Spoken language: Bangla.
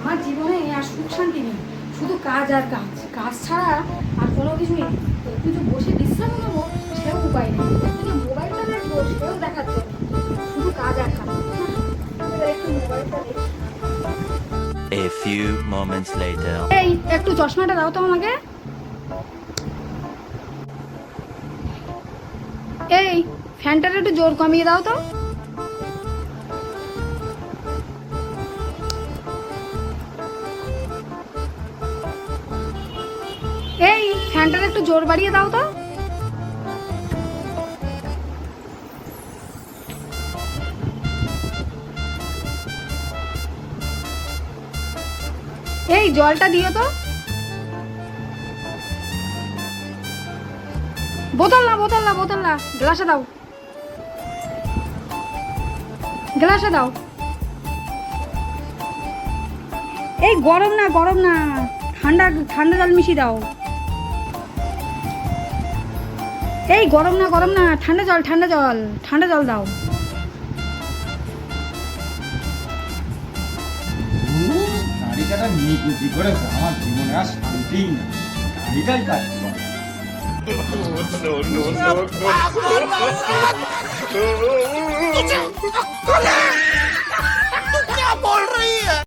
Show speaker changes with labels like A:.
A: আমার জীবনে আর সুখ শান্তি নেই, শুধু কাজ আর কাজ, কাজ ছাড়া আর কোনো কিছুই নেই। একটু যে বসে বিশ্রাম নেবো সেও উপায় নেই, একটু যে মোবাইলটা দেখবো সেও দেখাচ্ছে না, শুধু কাজ আর কাজ। এবার একটু মোবাইলটা দেখি।
B: A few moments later.
A: এই একটু চশমাটা দাও তো আমাকে। এই ফ্যানটাটা একটু জোর কমিয়ে দাও তো। এই ফ্যানটাটা একটু জোর বাড়িয়ে দাও তো। এই জলটা দিও তো। বোতল না, বোতল না, বোতল না, গ্লাসে দাও, গ্লাসে দাও। এই গরম না, গরম না, ঠান্ডা ঠান্ডা জল মিশিয়ে দাও। এই গরম না, গরম না, ঠান্ডা জল, ঠান্ডা জল, ঠান্ডা জল দাও।
C: গাড়িটা নিয়ে গুছি করে আমার জীবনে আর শান্তি না, গাড়িটাই কাজ করে।